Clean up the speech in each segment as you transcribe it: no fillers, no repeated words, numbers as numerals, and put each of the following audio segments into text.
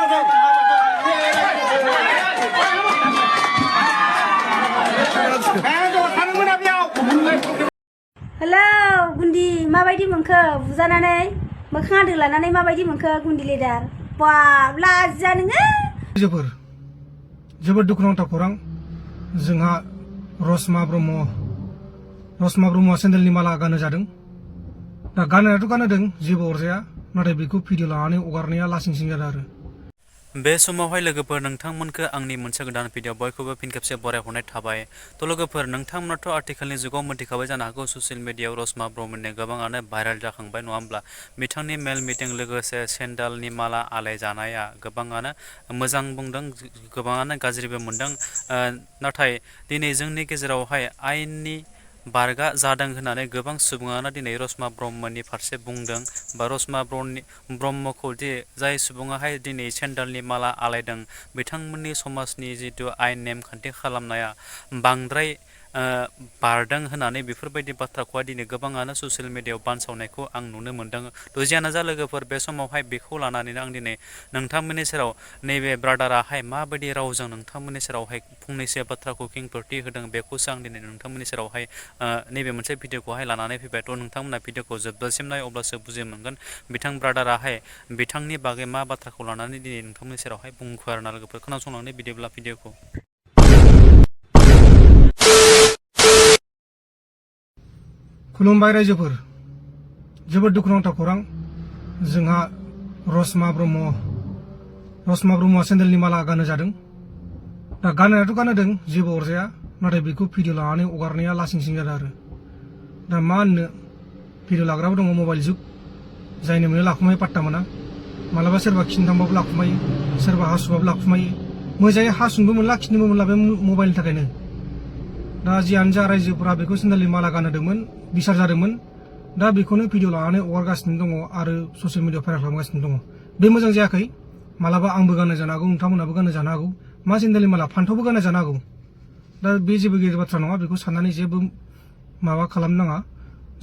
Hello, Gundi, mabaidi monkho bujanane mokhang dolanane mabaidi monkho Gundi leader. Wah, laja nोङो जोबोद दुखुनांथाव खौरां जोंहा रशमा ब्रह्मआ सेन्देलनि माला गानो जादों दा गाननायाथ' गानदों जेबो अरजाया नाथाय बेखौ भिडिअ लानानै हगारनाया लासिंसिं जादों आरो बे समावहाय लोगोफोर नोंथांमोनखौ आंनि मोनसे गोदान भिडिअ बयखौबो फिन खेबसे बरायहरनाय थाबाय थ' लोगोफोर नोंथांमोनाथ' आथिखालनि जुगाव मोनथिखाबाय जानो हागौ ससियेल मिडियायाव रशमा ब्रह्मनि गोबाङानो भाइरेल जाखांबाय नङा होमब्ला बिथांनि मेल मिटिं लोगोसे सेन्देलनि माला आलाय जानाया गोबाङानो मोजां बुंदों गोबाङानो गाज्रिबो मोनदों नाथाय दिनै जोंनि गेजेरावहाय आयेननि बारगा जादों होननानै गोबां सुबुङानो दिनै रशमा ब्रह्मनि फारसे बुंदों बा रशमा ब्रह्मखौ दि जाय सुबुङाहाय दिनै सेन्देलनि माला आलायदों बिथांमोननि समाजनि जितु आयेन नेमखान्थि खालामनाया बांद्राय बारदों होननानै बेफोरबायदि बाथ्राखौहाय दिनै गोबाङानो ससियेल मिडियायाव बानसावनायखौ आं नुनो मोन्दों थ' जियानो जा लोगोफोर बे समावहाय बेखौ लानानैनो आं दिनै नोंथांमोननि सेराव नैबे ब्रादाराहाय माबायदि रावजों नोंथांमोननि सेरावहाय फंनैसो बाथ्राखौ खेंफोरथि होदों बेखौसो आं दिनै नोंथांमोननि सेरावहाय नैबे मोनसे भिडिअखौहाय लानानै फैबाय थ' नोंथांमोना भिडिअखौ जोबजासिम नाय अब्लासो बुजि मोनगोन बिथां ब्रादाराहाय बिथांनि बागै मा बाथ्राखौ लानानै दिनै नोंथांमोननि सेरावहाय बुंखो आरोना लोगोफोर खोनासंलांनो बिदिब्ला भिडिअखौ खुलुमबाय रायजोफोर जोबोद दुखुनांथाव खौरां जोंहा रशमा ब्रह्मआ सेन्देलनि माला गानो जादों दा गाननायाथ' गानदों जेबो अरजाया नाथाय बेखौ भिडिअ लानानै हगारनाया लासिंसिं जादों आरो दा मा होननो भिडिअ लाग्राबो दङ मबाइल जुग जायनो मोनो लाखुमायो पात्ता मोना मालाबा सोरबा खिनो थांबाबो लाखुमायो सोरबा हासुबाबो लाखुमायो मोजाङै हासुनोबो मोनला खिनोबो मोनला बे मबाइलनि थाखायनो दा जियानो जा रायजोफोरा बेखौ सेन्देलनि माला गानहोदोंमोन बिसार जादोंमोन दा बेखौनो भिडिअ लानानै हगारगासिनो दङ आरो ससियेल मिडियायाव भाइरेल खालामगासिनो दङ बे मोजां जायाखै मालाबा आंबो गाननो जानो हागौ नोंथांमोनाबो गाननो जानो हागौ मा सेन्देलनि माला फान्थावबो गाननो जानो हागौ दा बे जेबो गिदिर बाथ्रा नङा बेखौ साननानै जेबो माबा खालामनो नाङा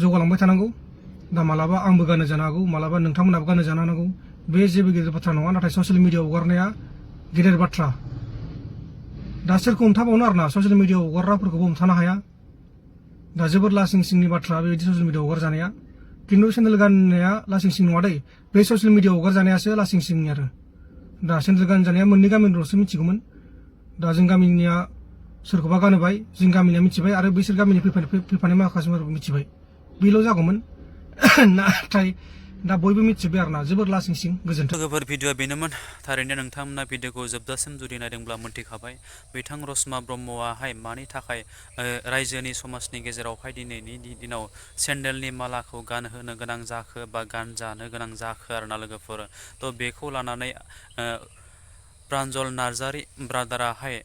जौगालांबाय थानांगौ दा मालाबा आंबो गाननो जानो हागौ मालाबा नोंथांमोनाबो गाननो जानो हागौ बे जेबो गिदिर बाथ्रा नङा नाथाय ससियेल मिडियायाव हगारनाया गिदिर बाथ्रा दा सोरखौ हमथाबावनो आरोना ससियेल मिडियायाव हगारग्राफोरखौबो हमथानो हाया दा जोबोद लासिंसिंनि बाथ्रा बेबायदि ससियेल मिडियायाव हगारजानाया खिन्थु सेन्देल गाननाया लासिंसिं नङा दै बे ससियेल मिडियायाव हगारजानायासो लासिंसिंनि आरो दा सेन्देल गानजानाया मोननै गामिनिल'सो मिथिगौमोन दा जों गामिनिया सोरखौबा गानहोबाय जों गामिनिया मिथिबाय आरो बैसोर गामिनि फैफानाय माखासेफोरखौ मिथिबाय बेल' जागौमोन नाथाय दा बयबो मिथिबाय आरोना जोबोद लासिंसिं गोजोन्थों लोगोफोर भिडिअआ बेनोमोन थारैनो नोंथांमोना भिडिअखौ जोबजासिम जुदि नायदोंब्ला मोनथिखाबाय बिथां रशमा ब्रह्मआहाय मानि थाखाय रायजोनि समाजनि गेजेरावहाय दिनैनि दिनाव सेन्देलनि मालाखौ गानहोनो गोनां जाखो बा गानजानो गोनां जाखो आरोना लोगोफोर थ' बेखौ लानानै प्रान्जल नार्जारि ब्रादाराहाय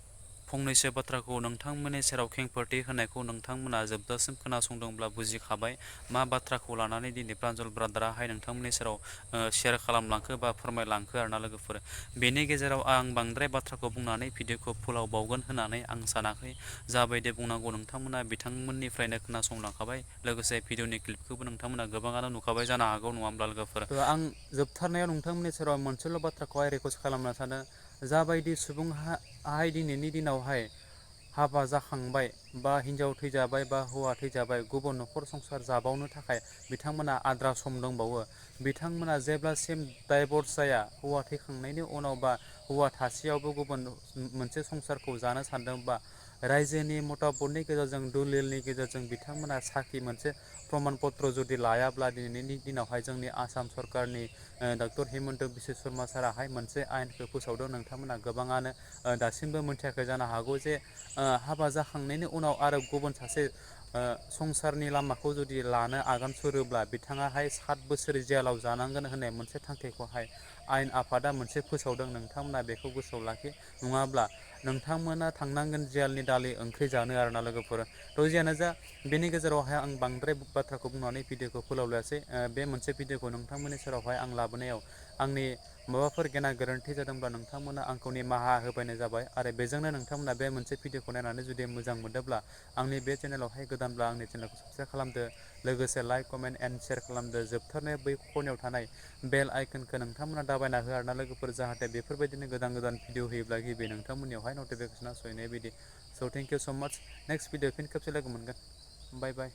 फंनैसो बाथ्राखौ नोंथांमोननि सेराव खेंफोरथि होनायखौ नोंथांमोना जोबजासिम खोनासंदोंब्ला बुजिखाबाय मा बाथ्राखौ लानानै दिनै प्रान्जल ब्रादाराहाय नोंथांमोननि सेराव शेयार खालामलांखो बा फोरमायलांखो आरोना लोगोफोर बेनि गेजेराव आं बांद्राय बाथ्राखौ बुंनानै भिडिअखौ फोलावबावगोन होननानै आं सानाखै जाबायदि बुंनांगौ नोंथांमोना बिथांमोननिफ्रायनो खोनासंलांखाबाय लोगोसे भिडिअनि क्लिपखौबो नोंथांमोना गोबाङानो नुखाबाय जानो हागौ नङा होमब्ला लोगोफोर आं जोबथारनायाव नोंथांमोननि सेराव मोनसेल' बाथ्राखौहाय रिकुवेस्ट खालामनो सानो जाबायदि सुबुंहाय दिनैनि दिनावहाय हाबा जाखांबाय बा हिन्जाव थैजाबाय बा हौवा थैजाबाय गुबुन न'खर संसार जाबावनो थाखाय बिथांमोना आद्रा सम दंबावो बिथांमोना जेब्लासिम डाइभर्स जाया हौवा थैखांनायनि उनाव बा हौवा थासेयावबो गुबुन मोनसे संसारखौ जानो सानदोंबा रायजोनि मताबतनि गेजेरजों दलिलनि गेजेरजों बिथांमोना साखि मोनसे प्रमान पत्र जुदि लायाब्ला दिनैनि दिनावहाय जोंनि आसाम सरकारनि डक्टर हिमन्त बिश्व शर्मा साराहाय मोनसे आयेनखौ फोसावदों नोंथांमोना गोबाङानो दासिमबो मोनथियाखै जानो हागौ जे हाबा जाखांनायनि उनाव आरो गुबुन सासे संसारनि लामाखौ जुदि लानो आगान सुरोब्ला बिथाङाहाय 7 बोसोर जेलाव जानांगोन होननाय मोनसे थांखिखौहाय आयेन आफादा मोनसे फोसावदों नोंथांमोना बेखौ गोसोआव लाखि नङाब्ला नोंथांमोना थांनांगोन जेलनि दालि ओंख्रि जानो आरोना लोगोफोर थ' जियानो जा बेनि गेजेरावहाय आं बांद्राय बाथ्राखौ बुंनानै भिडिअखौ फोलावलायासै बे मोनसे भिडिअखौ नोंथांमोननि सेरावहाय आं लाबोनायाव आंनि माबाफोर गेना गोरोन्थि जादोंब्ला नोंथांमोना आंखौ निमाहा होबायनाय जाबाय आरो बेजोंनो नोंथांमोना बे मोनसे भिडिअखौ नायनानै जुदि मोजां मोनदोंब्ला आंनि बे चेनेलावहाय गोदानब्ला आंनि चेनेलखौ साबस्क्राइब खालामदो लोगोसे लाइक कमेन्ट एन्ड शेयार खालामदो। जोबथारनाय बै खनायाव थानाय बेल आइकनखौ नोंथांमोना दाबायना हो आरोना लोगोफोर, जाहाथे बेफोरबायदिनो गोदान गोदान भिडिअ होयोब्ला गिबि नोंथांमोननियावहाय नटिफिकेसना सहैनाय बायदि। स' थेंक इउ स' माच। नेक्स्ट भिडिअ फिन खेबसे लोगो मोनगोन। बाय बाय।